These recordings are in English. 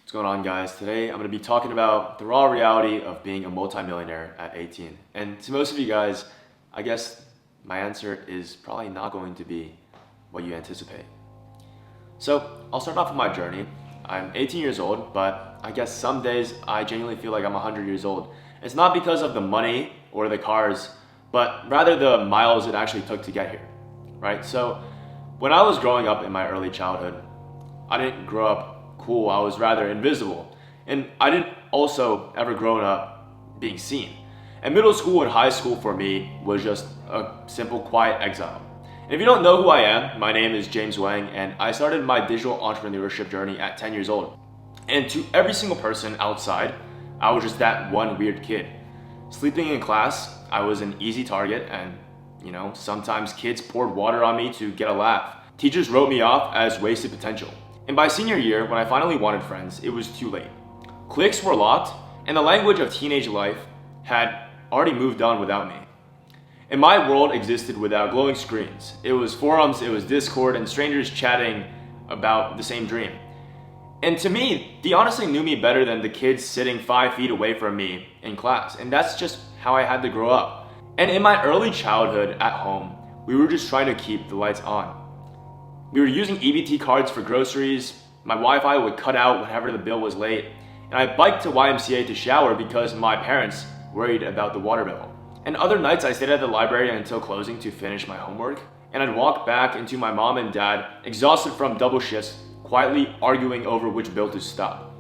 What's going on, guys? Today I'm going to be talking about the raw reality of being a multimillionaire at 18. And to most of you guys, I guess my answer is probably not going to be what you anticipate. So I'll start off with my journey. I'm 18 years old, but I guess some days I genuinely feel like I'm 100 years old. It's not because of the money or the cars, but rather the miles it actually took to get here, right? So when I was growing up in my early childhood, I didn't grow up cool, I was rather invisible. And I didn't also ever grown up being seen. And middle school and high school for me was just a simple quiet exile. And if you don't know who I am, my name is James Wang, and I started my digital entrepreneurship journey at 10 years old. And to every single person outside, I was just that one weird kid. Sleeping in class, I was an easy target, and sometimes kids poured water on me to get a laugh. Teachers wrote me off as wasted potential. And by senior year, when I finally wanted friends, it was too late. Cliques were locked, and the language of teenage life had already moved on without me. And my world existed without glowing screens. It was forums, it was Discord, and strangers chatting about the same dream. And to me, they honestly knew me better than the kids sitting 5 feet away from me in class. And that's just how I had to grow up. And in my early childhood at home, we were just trying to keep the lights on. We were using EBT cards for groceries, my Wi-Fi would cut out whenever the bill was late, and I biked to YMCA to shower because my parents worried about the water bill. And other nights I stayed at the library until closing to finish my homework, and I'd walk back into my mom and dad, exhausted from double shifts, quietly arguing over which bill to stop.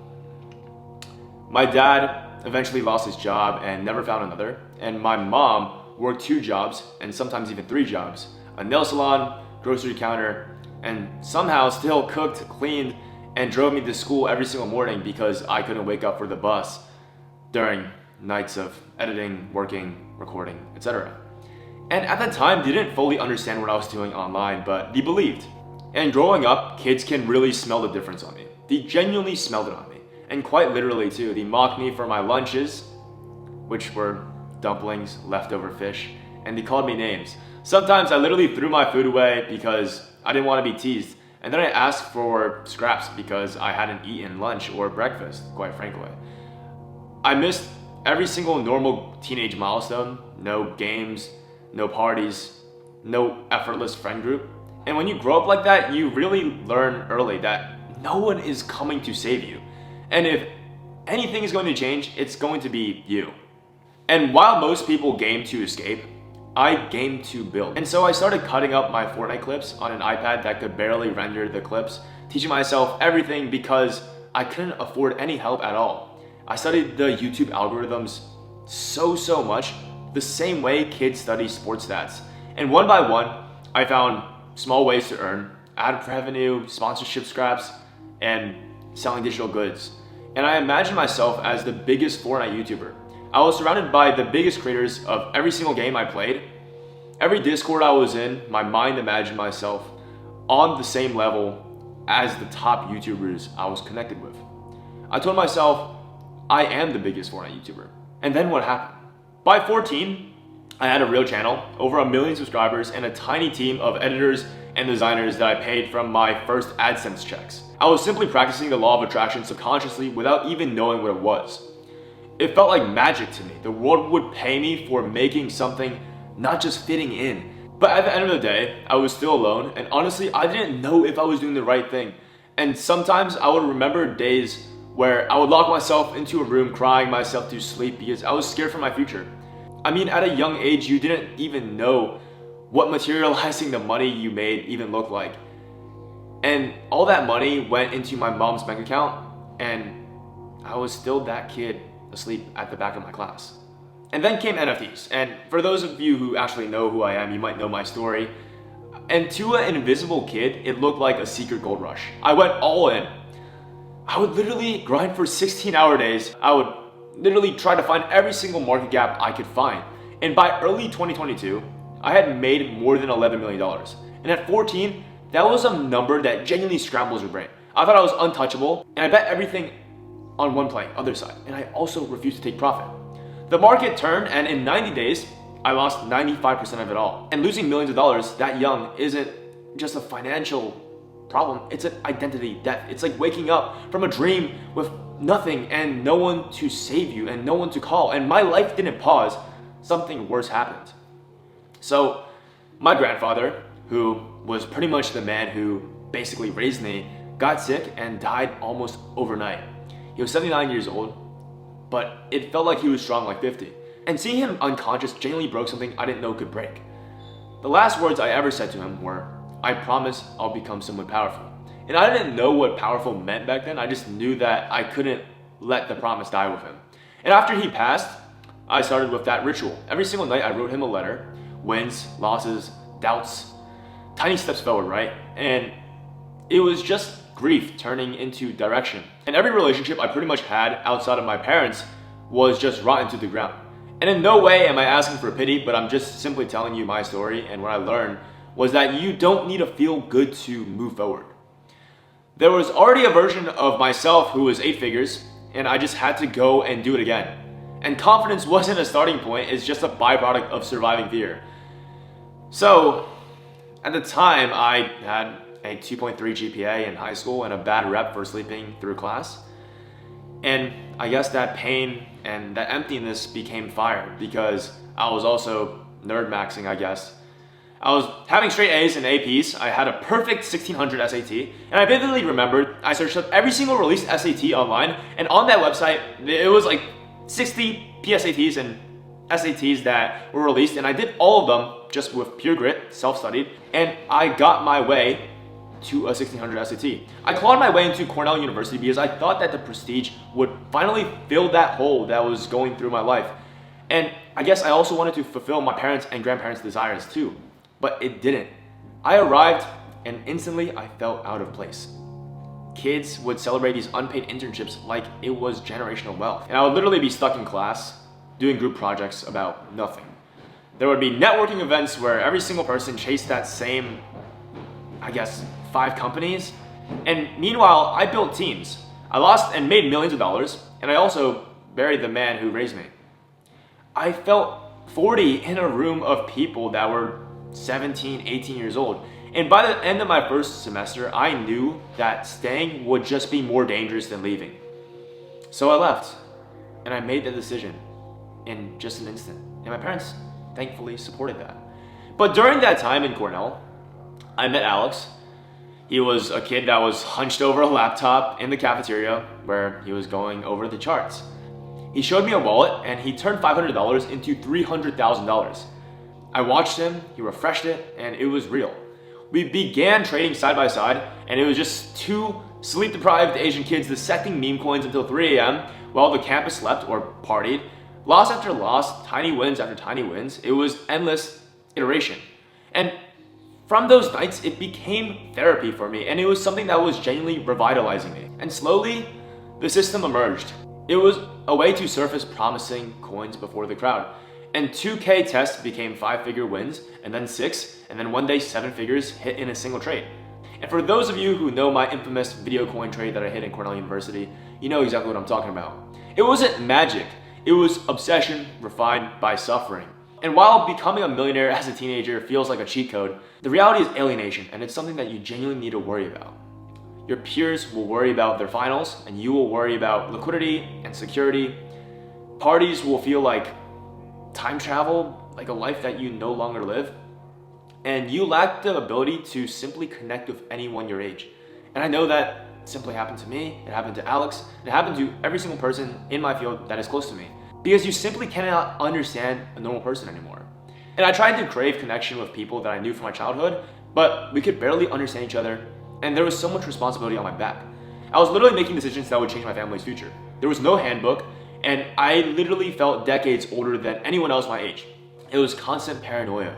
My dad eventually lost his job and never found another, and my mom worked 2 jobs, and sometimes even 3 jobs, a nail salon, grocery counter, and somehow still cooked, cleaned, and drove me to school every single morning because I couldn't wake up for the bus during nights of editing, working, recording, etc. And at that time, they didn't fully understand what I was doing online, but they believed. And growing up, kids can really smell the difference on me. They genuinely smelled it on me. And quite literally too, they mocked me for my lunches, which were dumplings, leftover fish, and they called me names. Sometimes I literally threw my food away because I didn't want to be teased. And then I asked for scraps because I hadn't eaten lunch or breakfast, quite frankly. I missed every single normal teenage milestone. No games, no parties, no effortless friend group. And when you grow up like that, you really learn early that no one is coming to save you. And if anything is going to change, it's going to be you. And while most people game to escape, I game to build. And so I started cutting up my Fortnite clips on an iPad that could barely render the clips, teaching myself everything because I couldn't afford any help at all. I studied the YouTube algorithms so much, the same way kids study sports stats. And one by one, I found small ways to earn, ad revenue, sponsorship scraps, and selling digital goods. And I imagined myself as the biggest Fortnite YouTuber. I was surrounded by the biggest creators of every single game I played. Every Discord I was in, my mind imagined myself on the same level as the top YouTubers I was connected with. I told myself, I am the biggest Fortnite YouTuber. And then what happened? By 14, I had a real channel, over 1 million subscribers, and a tiny team of editors and designers that I paid from my first AdSense checks. I was simply practicing the law of attraction subconsciously without even knowing what it was. It felt like magic to me. The world would pay me for making something, not just fitting in. But at the end of the day, I was still alone, and honestly, I didn't know if I was doing the right thing. And sometimes I would remember days where I would lock myself into a room crying myself to sleep because I was scared for my future. I mean, at a young age, you didn't even know what materializing the money you made even looked like. And all that money went into my mom's bank account, and I was still that kid asleep at the back of my class. And then came NFTs. And for those of you who actually know who I am, you might know my story. And to an invisible kid, it looked like a secret gold rush. I went all in. I would literally grind for 16-hour days. I would literally try to find every single market gap I could find. And by early 2022, I had made more than $11 million. And at 14, that was a number that genuinely scrambles your brain. I thought I was untouchable, and I bet everything on one play, other side, and I also refused to take profit. The market turned, and in 90 days, I lost 95% of it all. And losing millions of dollars that young isn't just a financial problem. It's an identity death. It's like waking up from a dream with nothing and no one to save you and no one to call. And my life didn't pause. Something worse happened. So my grandfather, who was pretty much the man who basically raised me, got sick and died almost overnight. He was 79 years old, but it felt like he was strong like 50. And seeing him unconscious genuinely broke something I didn't know could break. The last words I ever said to him were, "I promise I'll become someone powerful." And I didn't know what powerful meant back then. I just knew that I couldn't let the promise die with him. And after he passed, I started with that ritual. Every single night I wrote him a letter. Wins, losses, doubts, tiny steps forward, right? And it was just grief turning into direction. And every relationship I pretty much had outside of my parents was just rotten to the ground. And in no way am I asking for pity, but I'm just simply telling you my story. And what I learned was that you don't need to feel good to move forward. There was already a version of myself who was 8 figures, and I just had to go and do it again. And confidence wasn't a starting point, it's just a byproduct of surviving fear. So, at the time, I had a 2.3 GPA in high school and a bad rep for sleeping through class. And I guess that pain and that emptiness became fire because I was also nerd maxing, I guess. I was having straight A's in APs. I had a perfect 1600 SAT, and I vividly remembered I searched up every single released SAT online, and on that website, it was like 60 PSATs and SATs that were released, and I did all of them just with pure grit, self-studied, and I got my way to a 1600 SAT. I clawed my way into Cornell University because I thought that the prestige would finally fill that hole that was going through my life. And I guess I also wanted to fulfill my parents' and grandparents' desires too. But it didn't. I arrived and instantly I felt out of place. Kids would celebrate these unpaid internships like it was generational wealth. And I would literally be stuck in class doing group projects about nothing. There would be networking events where every single person chased that same, 5 companies. And meanwhile, I built teams. I lost and made millions of dollars, and I also buried the man who raised me. I felt 40 in a room of people that were 17, 18 years old. And by the end of my first semester, I knew that staying would just be more dangerous than leaving. So I left, and I made the decision in just an instant. And my parents thankfully supported that. But during that time in Cornell, I met Alex. He was a kid that was hunched over a laptop in the cafeteria where he was going over the charts. He showed me a wallet and he turned $500 into $300,000. I watched him, he refreshed it, and it was real. We began trading side by side, and it was just 2 sleep-deprived Asian kids dissecting meme coins until 3 a.m. while the campus slept or partied. Loss after loss, tiny wins after tiny wins. It was endless iteration. And from those nights, it became therapy for me, and it was something that was genuinely revitalizing me. And slowly, the system emerged. It was a way to surface promising coins before the crowd. And 2K tests became 5-figure wins, and then 6, and then one day 7 figures hit in a single trade. And for those of you who know my infamous video coin trade that I hit in Cornell University, you know exactly what I'm talking about. It wasn't magic, it was obsession refined by suffering. And while becoming a millionaire as a teenager feels like a cheat code, the reality is alienation, and it's something that you genuinely need to worry about. Your peers will worry about their finals, and you will worry about liquidity and security. Parties will feel like time travel, like a life that you no longer live. And you lack the ability to simply connect with anyone your age. And I know that simply happened to me, it happened to Alex, it happened to every single person in my field that is close to me. Because you simply cannot understand a normal person anymore. And I tried to crave connection with people that I knew from my childhood, but we could barely understand each other, and there was so much responsibility on my back. I was literally making decisions that would change my family's future. There was no handbook, and I literally felt decades older than anyone else my age. It was constant paranoia.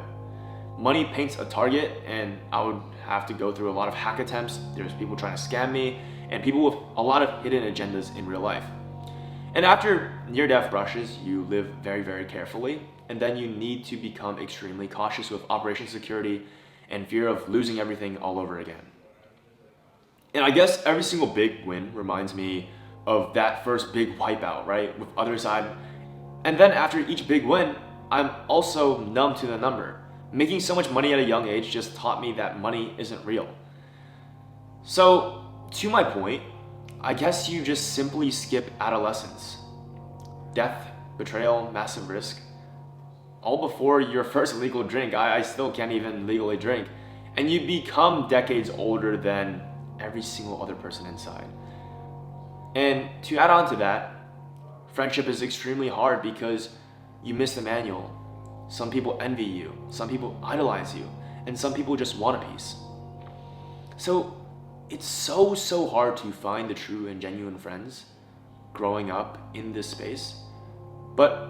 Money paints a target, and I would have to go through a lot of hack attempts. There's people trying to scam me, and people with a lot of hidden agendas in real life. And after near-death brushes, you live very, very carefully, and then you need to become extremely cautious with operation security and fear of losing everything all over again. And I guess every single big win reminds me of that first big wipeout, right, with other side. And then after each big win, I'm also numb to the number. Making so much money at a young age just taught me that money isn't real. So, to my point, I guess you just simply skip adolescence. Death, betrayal, massive risk. All before your first legal drink. I still can't even legally drink. And you become decades older than every single other person inside. And to add on to that, friendship is extremely hard because you miss the manual. Some people envy you, some people idolize you, and some people just want a piece. So it's so hard to find the true and genuine friends growing up in this space. But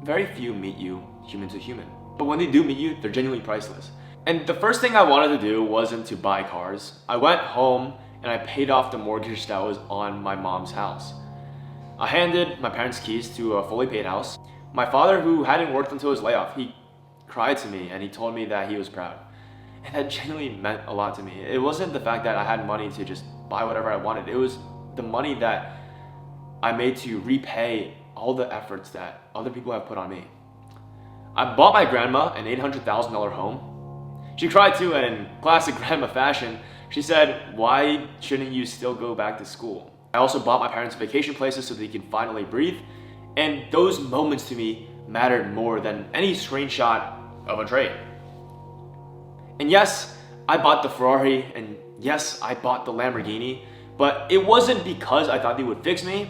very few meet you human to human. But when they do meet you, they're genuinely priceless. And the first thing I wanted to do wasn't to buy cars. I went home and I paid off the mortgage that was on my mom's house. I handed my parents' keys to a fully paid house. My father, who hadn't worked until his layoff, he cried to me and he told me that he was proud. And that genuinely meant a lot to me. It wasn't the fact that I had money to just buy whatever I wanted. It was the money that I made to repay all the efforts that other people have put on me. I bought my grandma an $800,000 home. She cried too, and in classic grandma fashion, she said, "Why shouldn't you still go back to school?" I also bought my parents vacation places so they can finally breathe. And those moments to me mattered more than any screenshot of a trade. And yes, I bought the Ferrari, and yes, I bought the Lamborghini, but it wasn't because I thought they would fix me,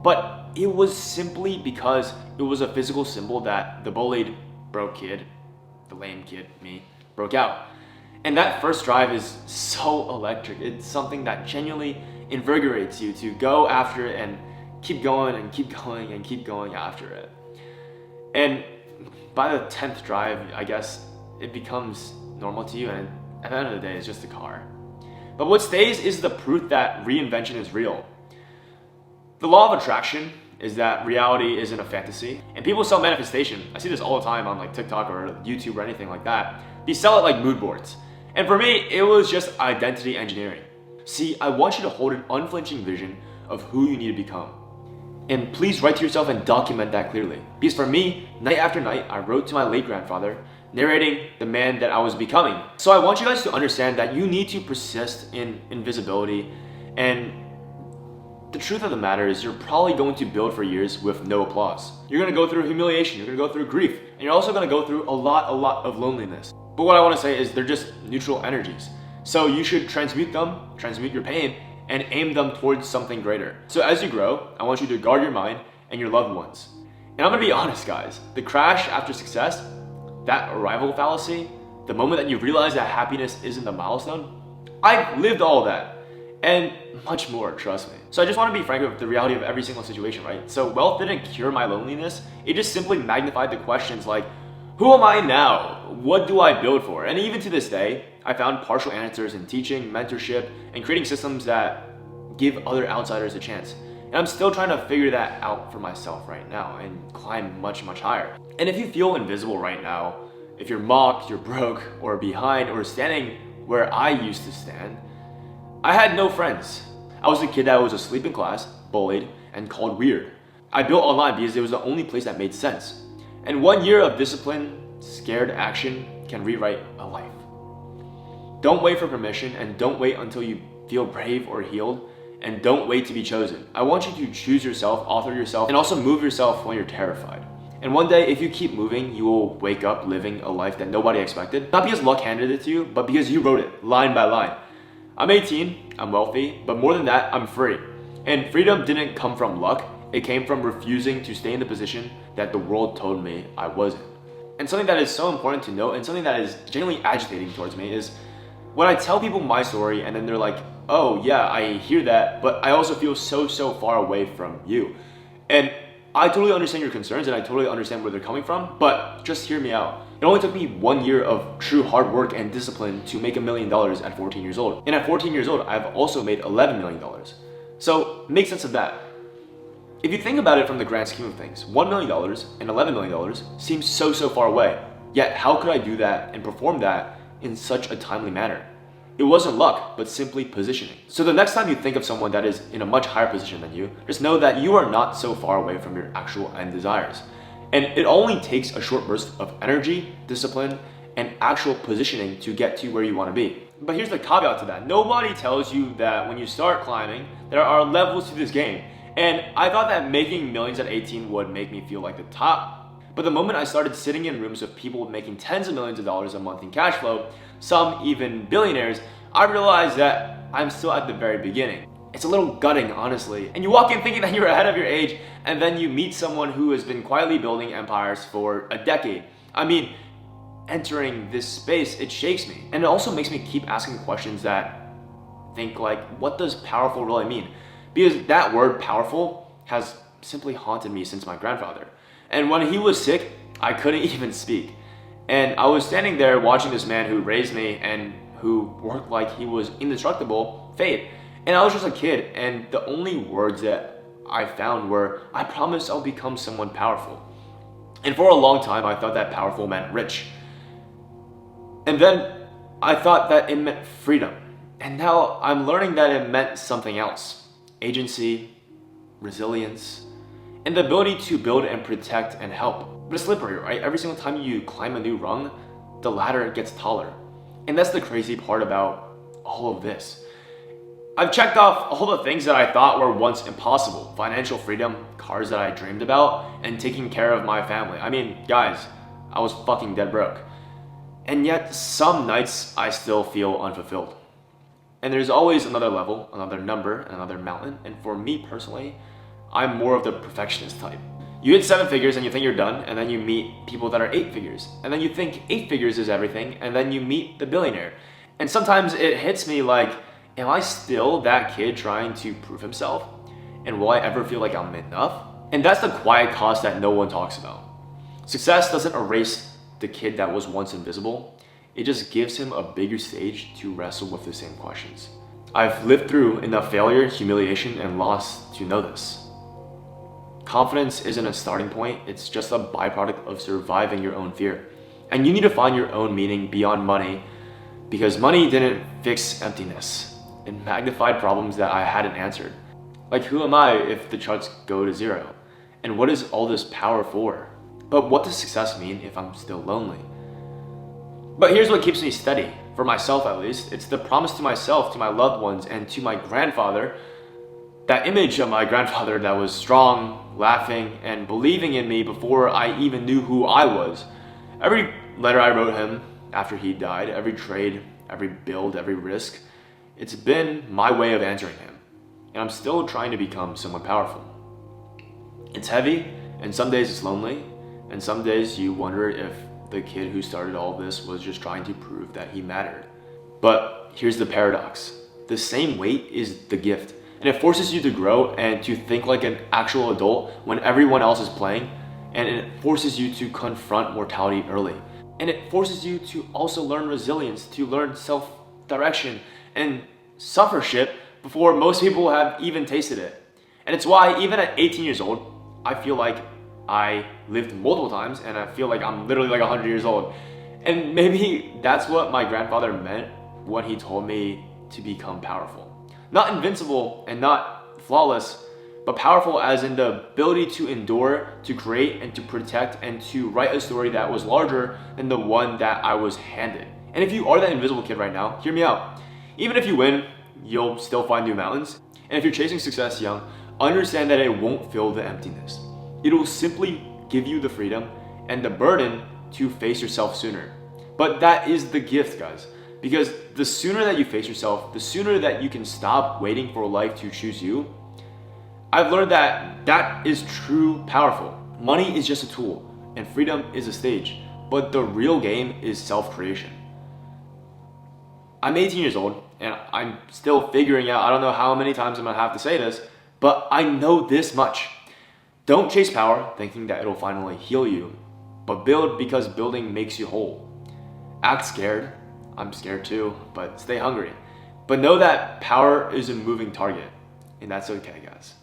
but it was simply because it was a physical symbol that the bullied, broke kid, the lame kid, me, broke out. And that first drive is so electric. It's something that genuinely invigorates you to go after it and keep going and keep going and keep going after it. And by the 10th drive, I guess it becomes normal to you, and at the end of the day, it's just a car. But what stays is the proof that reinvention is real. The law of attraction is that reality isn't a fantasy, and people sell manifestation. I see this all the time on like TikTok or YouTube or anything like that. They sell it like mood boards. And for me, it was just identity engineering. See, I want you to hold an unflinching vision of who you need to become. And please write to yourself and document that clearly. Because for me, night after night, I wrote to my late grandfather, narrating the man that I was becoming. So I want you guys to understand that you need to persist in invisibility. And the truth of the matter is you're probably going to build for years with no applause. You're gonna go through humiliation, you're gonna go through grief, and you're also gonna go through a lot of loneliness. But what I wanna say is they're just neutral energies. So you should transmute them, transmute your pain, and aim them towards something greater. So as you grow, I want you to guard your mind and your loved ones. And I'm gonna be honest, guys, the crash after success, that arrival fallacy, the moment that you realize that happiness isn't the milestone, I've lived all that and much more, trust me. So I just want to be frank with the reality of every single situation, right? So wealth didn't cure my loneliness, it just simply magnified the questions like, who am I now? What do I build for? And even to this day, I found partial answers in teaching, mentorship, and creating systems that give other outsiders a chance. And I'm still trying to figure that out for myself right now and climb much higher. And if you feel invisible right now, if you're mocked, you're broke, or behind, or standing where I used to stand, I had no friends. I was a kid that was asleep in class, bullied, and called weird. I built online because it was the only place that made sense. And 1 year of discipline, scared action can rewrite a life. Don't wait for permission, and don't wait until you feel brave or healed, and don't wait to be chosen. I want you to choose yourself, author yourself, and also move yourself when you're terrified. And one day, if you keep moving, you will wake up living a life that nobody expected. Not because luck handed it to you, but because you wrote it, line by line. I'm 18, I'm wealthy, but more than that, I'm free. And freedom didn't come from luck, it came from refusing to stay in the position that the world told me I wasn't. And something that is so important to note, and something that is genuinely agitating towards me, is when I tell people my story and then they're like, oh yeah, I hear that, but I also feel so far away from you. And I totally understand your concerns and I totally understand where they're coming from, but just hear me out. It only took me 1 year of true hard work and discipline to make $1 million at 14 years old. And at 14 years old, I've also made $11 million. So make sense of that. If you think about it from the grand scheme of things, $1 million and $11 million seems so far away. Yet how could I do that and perform that in such a timely manner? It wasn't luck, but simply positioning. So the next time you think of someone that is in a much higher position than you, just know that you are not so far away from your actual end desires. And it only takes a short burst of energy, discipline, and actual positioning to get to where you want to be. But here's the caveat to that. Nobody tells you that when you start climbing, there are levels to this game. And I thought that making millions at 18 would make me feel like the top. But the moment I started sitting in rooms with people making tens of millions of dollars a month in cash flow, some even billionaires, I realized that I'm still at the very beginning. It's a little gutting, honestly. And you walk in thinking that you're ahead of your age, and then you meet someone who has been quietly building empires for a decade. I mean, entering this space, it shakes me. And it also makes me keep asking questions that think like, what does powerful really mean? Because that word powerful has simply haunted me since my grandfather. And when he was sick, I couldn't even speak. And I was standing there watching this man who raised me and who worked like he was indestructible fade. And I was just a kid, and the only words that I found were, I promise I'll become someone powerful. And for a long time, I thought that powerful meant rich. And then I thought that it meant freedom. And now I'm learning that it meant something else. Agency, resilience, and the ability to build and protect and help. But it's slippery, right? Every single time you climb a new rung, the ladder gets taller. And that's the crazy part about all of this. I've checked off all the things that I thought were once impossible. Financial freedom, cars that I dreamed about, and taking care of my family. I mean, guys, I was fucking dead broke. And yet, some nights I still feel unfulfilled. And there's always another level, another number, another mountain. And for me personally, I'm more of the perfectionist type. You hit 7 figures and you think you're done, and then you meet people that are 8 figures. And then you think 8 figures is everything, and then you meet the billionaire. And sometimes it hits me like, am I still that kid trying to prove himself? And will I ever feel like I'm enough? And that's the quiet cost that no one talks about. Success doesn't erase the kid that was once invisible. It just gives him a bigger stage to wrestle with the same questions. I've lived through enough failure, humiliation, and loss to know this. Confidence isn't a starting point, it's just a byproduct of surviving your own fear. And you need to find your own meaning beyond money, because money didn't fix emptiness. It magnified problems that I hadn't answered. Like, who am I if the charts go to 0? And what is all this power for? But what does success mean if I'm still lonely? But here's what keeps me steady, for myself at least. It's the promise to myself, to my loved ones, and to my grandfather. That image of my grandfather that was strong, laughing, and believing in me before I even knew who I was. Every letter I wrote him after he died, every trade, every build, every risk, it's been my way of answering him. And I'm still trying to become someone powerful. It's heavy, and some days it's lonely, and some days you wonder if the kid who started all this was just trying to prove that he mattered. But here's the paradox. The same weight is the gift, and it forces you to grow and to think like an actual adult when everyone else is playing, and it forces you to confront mortality early. And it forces you to also learn resilience, to learn self-direction and suffership before most people have even tasted it. And it's why even at 18 years old, I feel like I lived multiple times and I feel like I'm literally like 100 years old. And maybe that's what my grandfather meant when he told me to become powerful. Not invincible and not flawless, but powerful as in the ability to endure, to create, and to protect, and to write a story that was larger than the one that I was handed. And if you are that invisible kid right now, hear me out. Even if you win, you'll still find new mountains. And if you're chasing success young, understand that it won't fill the emptiness. It'll simply give you the freedom and the burden to face yourself sooner. But that is the gift, guys. Because the sooner that you face yourself, the sooner that you can stop waiting for life to choose you. I've learned that that is true powerful. Money is just a tool and freedom is a stage. But the real game is self-creation. I'm 18 years old and I'm still figuring out, I don't know how many times I'm gonna have to say this, but I know this much. Don't chase power thinking that it'll finally heal you, but build because building makes you whole. Act scared. I'm scared too, but stay hungry. But know that power is a moving target, and that's okay, guys.